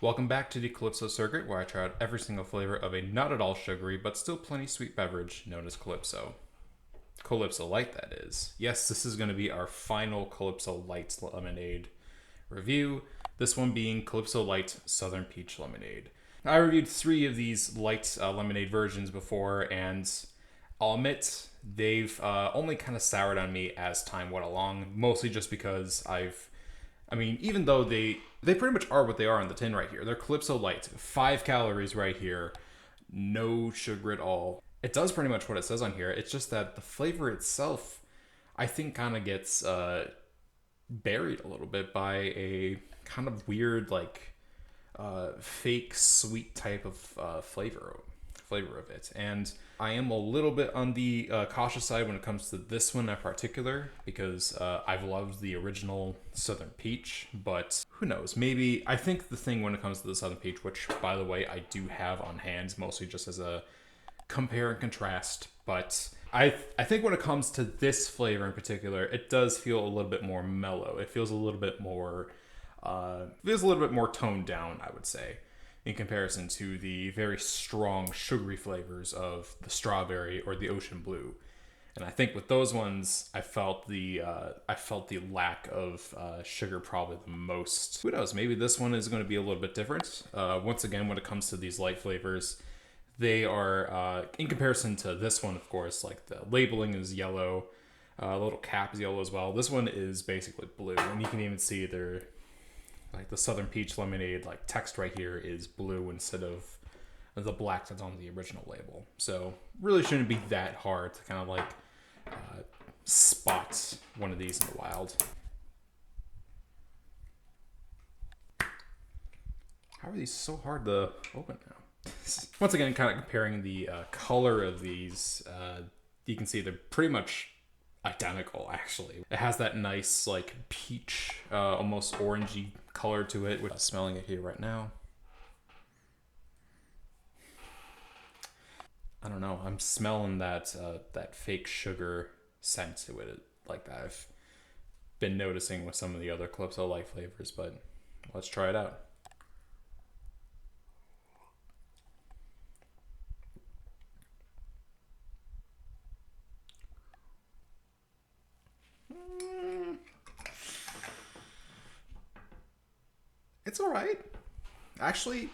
Welcome back to the Calypso Circuit, where I try out every single flavor of a not at all sugary but still plenty sweet beverage known as Calypso. Calypso Light, that is. Yes, this is going to be our final Calypso Light Lemonade review, this one being Calypso Light Southern Peach Lemonade. I reviewed 3 of these light lemonade versions before, and I'll admit they've only kind of soured on me as time went along, mostly just because even though they pretty much are what they are on the tin right here. They're Calypso Light, 5 calories right here, no sugar at all. It does pretty much what it says on here. It's just that the flavor itself, I think, kind of gets buried a little bit by a kind of weird, fake sweet type of flavor of it. And I am a little bit on the cautious side when it comes to this one in particular, because I've loved the original Southern Peach, but who knows, maybe, I think the thing when it comes to the Southern Peach, which by the way I do have on hand mostly just as a compare and contrast, but I think when it comes to this flavor in particular, it does feel a little bit more mellow. It feels a little bit more toned down, I would say, in comparison to the very strong sugary flavors of the strawberry or the ocean blue. And I think with those ones, I felt the lack of sugar probably the most. Who knows? Maybe this one is going to be a little bit different. Once again, when it comes to these light flavors, they are in comparison to this one, of course, like the labeling is yellow, the little cap is yellow as well. This one is basically blue, and you can even see they're like the Southern Peach Lemonade, like text right here is blue instead of the black that's on the original label. So really shouldn't be that hard to kind of spot one of these in the wild. How are these so hard to open now? Once again, kind of comparing the color of these, you can see they're pretty much identical, actually. It has that nice peach, almost orangey color to it. I'm smelling it here right now. I don't know, I'm smelling that fake sugar scent to it, like that I've been noticing with some of the other Calypso Light flavors, but let's try it out. It's all right. Actually,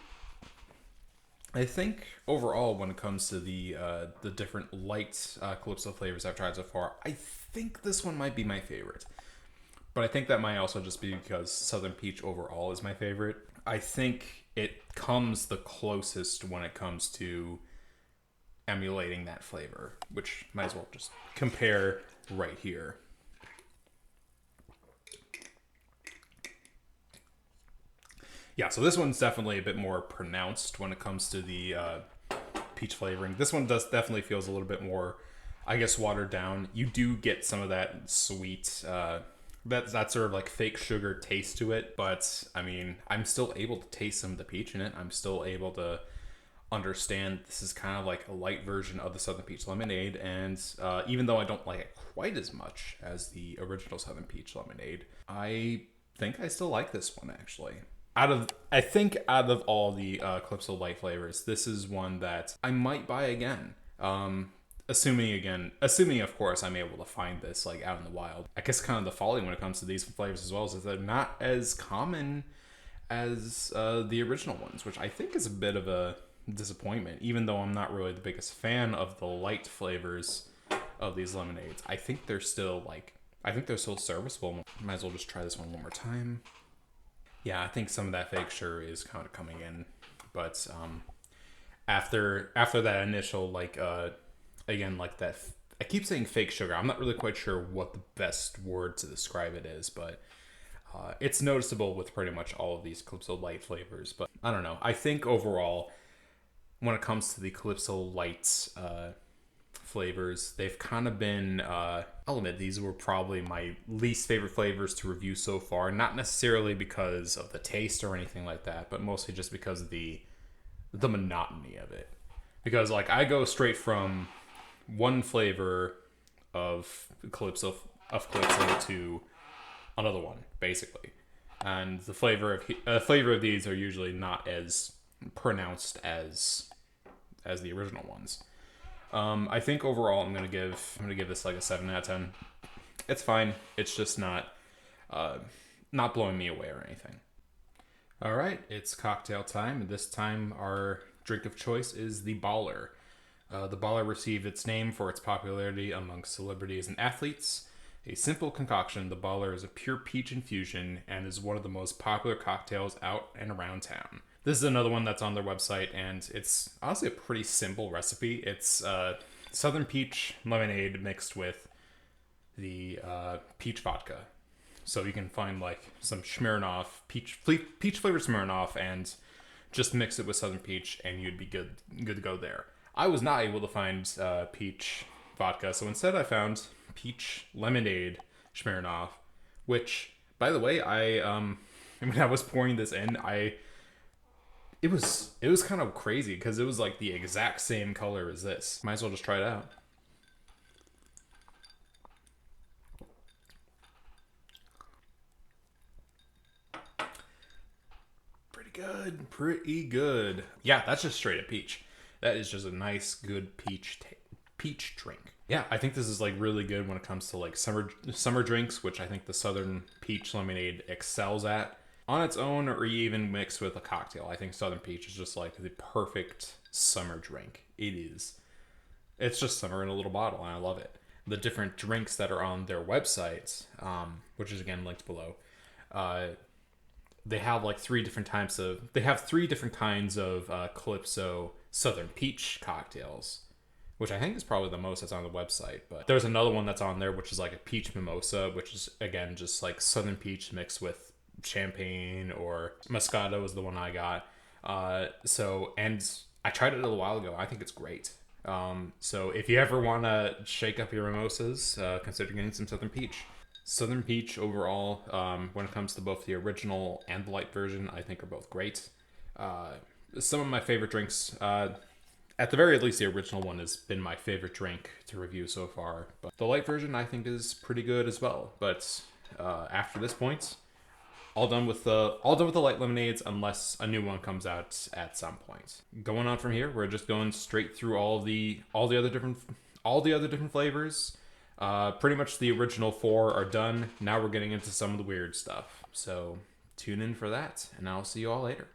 I think overall, when it comes to the different light Calypso flavors I've tried so far, I think this one might be my favorite. But I think that might also just be because Southern Peach overall is my favorite. I think it comes the closest when it comes to emulating that flavor, which might as well just compare right here. Yeah, so this one's definitely a bit more pronounced when it comes to the peach flavoring. This one definitely feels a little bit more, I guess, watered down. You do get some of that sweet, that sort of fake sugar taste to it, but I mean, I'm still able to taste some of the peach in it. I'm still able to understand this is kind of like a light version of the Southern Peach Lemonade, and even though I don't like it quite as much as the original Southern Peach Lemonade, I think I still like this one, actually. Out of all the Calypso Light flavors, this is one that I might buy again. Assuming of course I'm able to find this out in the wild. I guess kind of the folly when it comes to these flavors as well is that they're not as common as the original ones, which I think is a bit of a disappointment. Even though I'm not really the biggest fan of the light flavors of these lemonades, I think they're still serviceable. Might as well just try this one more time. Yeah, I think some of that fake sugar is kind of coming in, but after that initial that, I keep saying fake sugar. I'm not really quite sure what the best word to describe it is, but it's noticeable with pretty much all of these Calypso Light flavors. But I don't know. I think overall, when it comes to the Calypso Light flavors, they've kind of been, I'll admit, these were probably my least favorite flavors to review so far. Not necessarily because of the taste or anything like that, but mostly just because of the monotony of it. Because I go straight from one flavor of Calypso to another one, basically. and the flavor of these are usually not as pronounced as the original ones. I think overall I'm gonna give this like a 7 out of 10. It's fine. It's just not blowing me away or anything. All right, it's cocktail time. This time our drink of choice is the Baller. The Baller received its name for its popularity among celebrities and athletes. A simple concoction, the Baller is a pure peach infusion and is one of the most popular cocktails out and around town. This is another one that's on their website, and it's honestly a pretty simple recipe. It's Southern Peach Lemonade mixed with the peach vodka. So you can find like some Smirnoff, peach flavored Smirnoff, and just mix it with Southern Peach, and you'd be good to go there. I was not able to find peach vodka, so instead I found peach lemonade Smirnoff, which, by the way, when I was pouring this in, it was kind of crazy because it was like the exact same color as this. Might as well just try it out. Pretty good. Yeah, that's just straight up peach. That is just a nice, good peach drink. Yeah, I think this is like really good when it comes to like summer drinks, which I think the Southern Peach Lemonade excels at. On its own, or even mixed with a cocktail, I think Southern Peach is just like the perfect summer drink. It is. It's just summer in a little bottle, and I love it. The different drinks that are on their website, which is again linked below, they have like three different kinds of Calypso Southern Peach cocktails, which I think is probably the most that's on the website. But there's another one that's on there, which is like a peach mimosa, which is again just like Southern Peach mixed with champagne, or Moscato is the one I got. And I tried it a little while ago. I think it's great. So if you ever want to shake up your mimosas, consider getting some Southern Peach. Southern Peach overall, when it comes to both the original and the light version, I think are both great. Some of my favorite drinks, at the very least, the original one has been my favorite drink to review so far. But the light version, I think, is pretty good as well. But after this point, all done with the light lemonades, unless a new one comes out at some point. Going on from here, we're just going straight through all the other different flavors. Pretty much the original 4 are done. Now we're getting into some of the weird stuff. So tune in for that, and I'll see you all later.